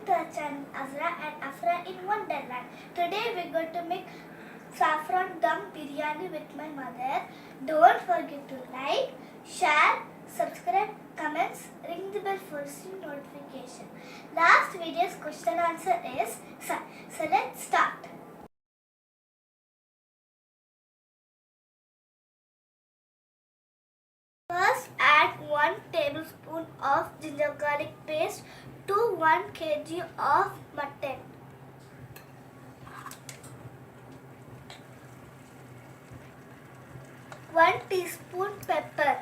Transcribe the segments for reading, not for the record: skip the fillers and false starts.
to our channel Azra and Afra in Wonderland. Today we're going to make saffron dum biryani with my mother. Don't forget to like, share, subscribe, comments, ring the bell for receive notification. Last video's question answer is so let's start. First, add 1 tablespoon of ginger garlic paste to 1 kg of mutton. One teaspoon pepper.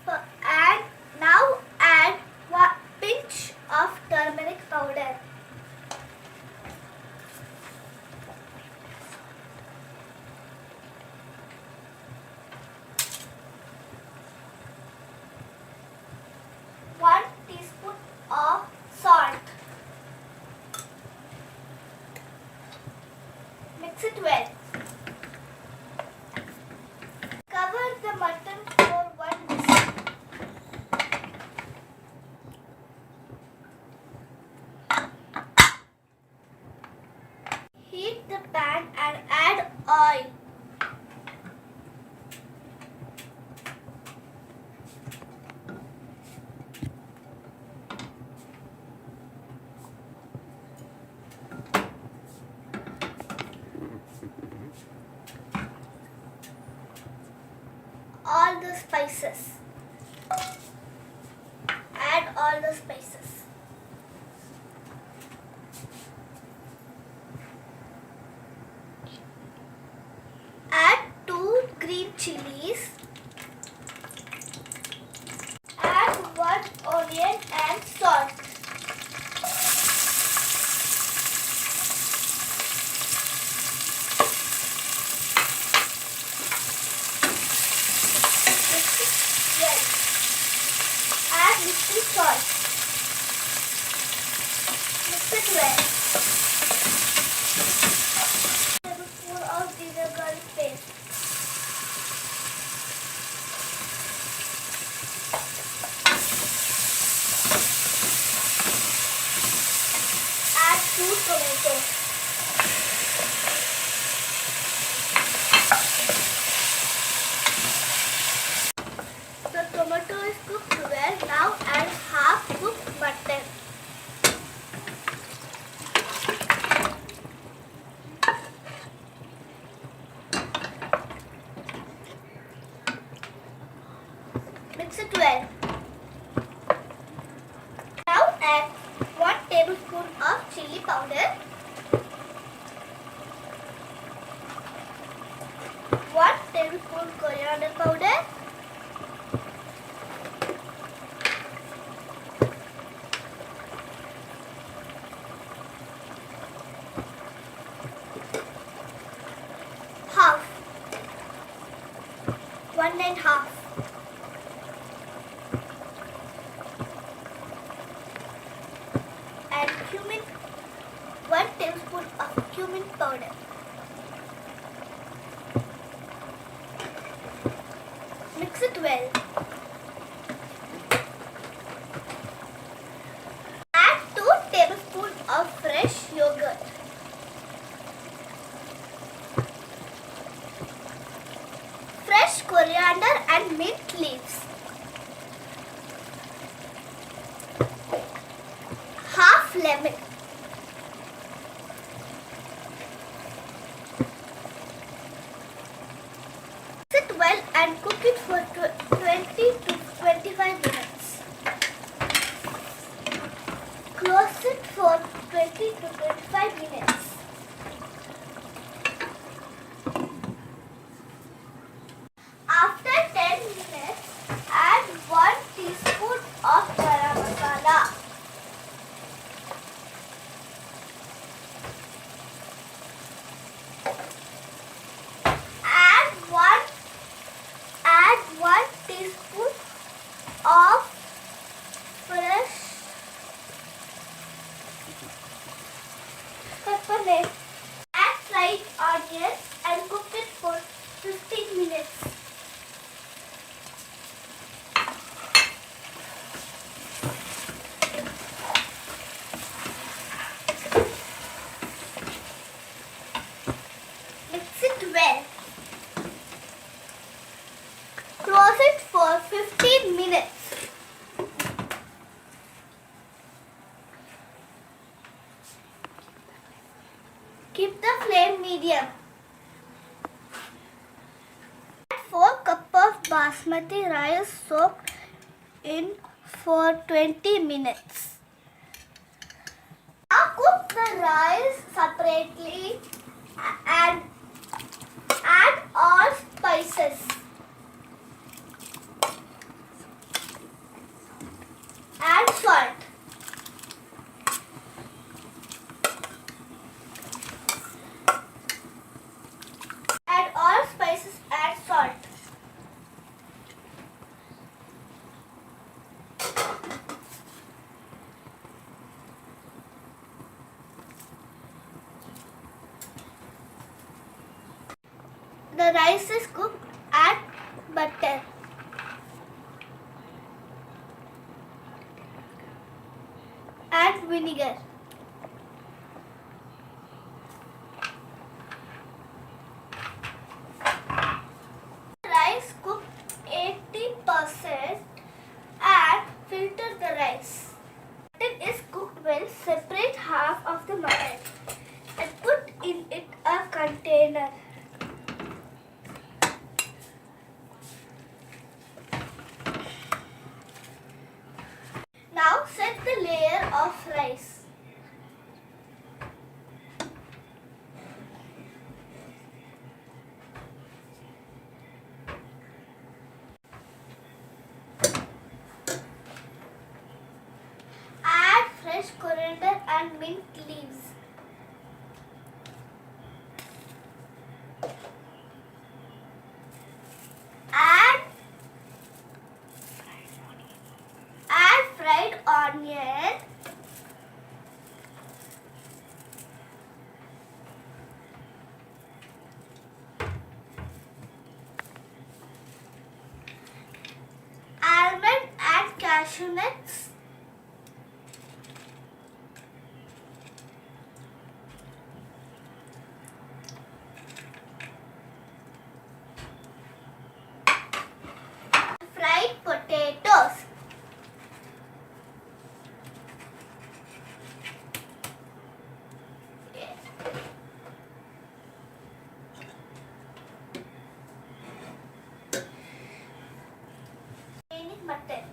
And now add 1 pinch of turmeric powder. One teaspoon of salt. Mix it well. Cover the mutton for 1 whistle. Heat the pan and add oil. All the spices. Add all the spices. Add 2 green chilies. Add 1 onion and salt. Add little salt. Mix it well. Tablespoon of ginger garlic paste. Add 2 tomatoes. The tomato is cooked well. Now add half cooked mutton. Mix it well. Now add 1 tablespoon of chilli powder, 1 tablespoon coriander powder, half, 1 and half. And cumin, 1 tablespoon of cumin powder. Mix it well. Add 2 tablespoons of fresh yogurt. Fresh coriander and mint leaves. Half lemon. Mix it well and cook it for 20 to 25 minutes. Close it for 20 to 25 minutes. After 10 minutes, add 1 teaspoon of Garam Masala. Add 1 teaspoon of fresh pepper. Add fried onions and cook it for 15 minutes. 15 minutes. Keep the flame medium. Add 4 cups of basmati rice soaked in for 20 minutes. Now cook the rice separately and add all spices. Add salt. Add all spices and salt. The rice is cooked. Add butter. Add vinegar. Rice cooked 80% and filter the rice. Mutton is cooked well. Separate half of the mutton and put in it a container. Now set the layer of rice. Add fresh coriander and mint leaves. Add fried onion. Almond and cashew nuts. Fried potatoes. Mutton.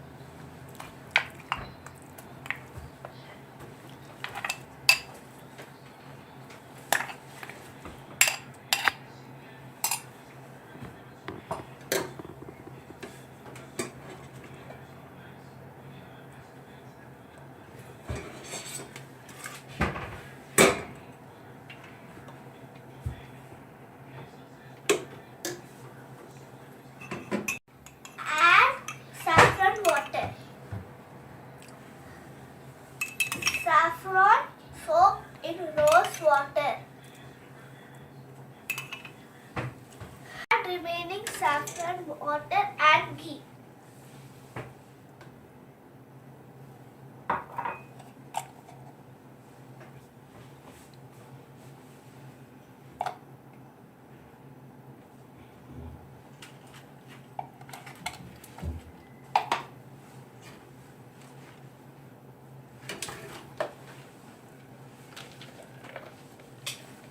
Add saffron water. Saffron soaked in rose water. Add remaining saffron water and ghee.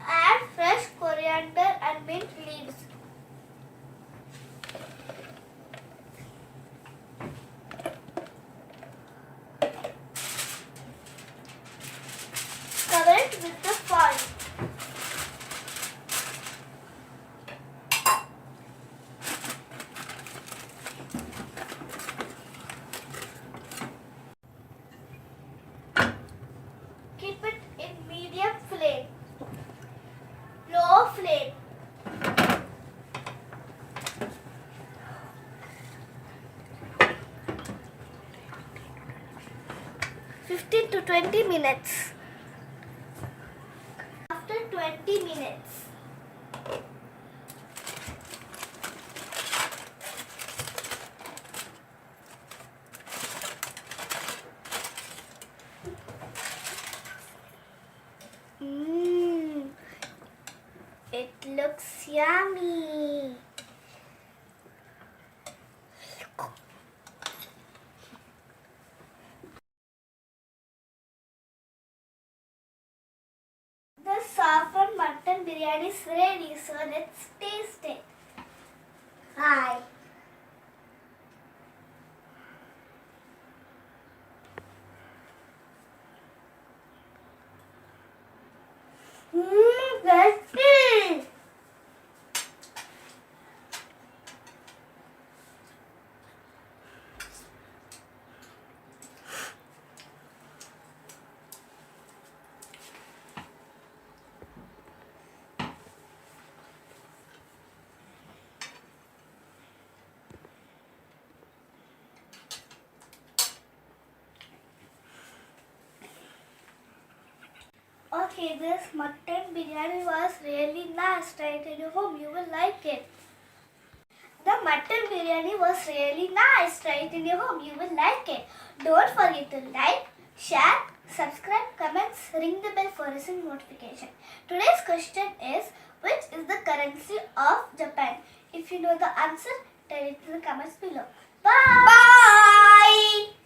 Add fresh coriander and mint leaves. Cover it with the foil. Keep it in medium flame. Low flame. (15 to 20 minutes). After 20 minutes, it looks yummy. biryani is ready, so let's taste it. Hi. Tasty! Okay, this mutton biryani was really nice. Try it in your home, you will like it. The mutton biryani was really nice. Try it in your home, you will like it. Don't forget to like, share, subscribe, comments, ring the bell for recent notification. Today's question is, which is the currency of Japan? If you know the answer, tell it in the comments below. Bye! Bye.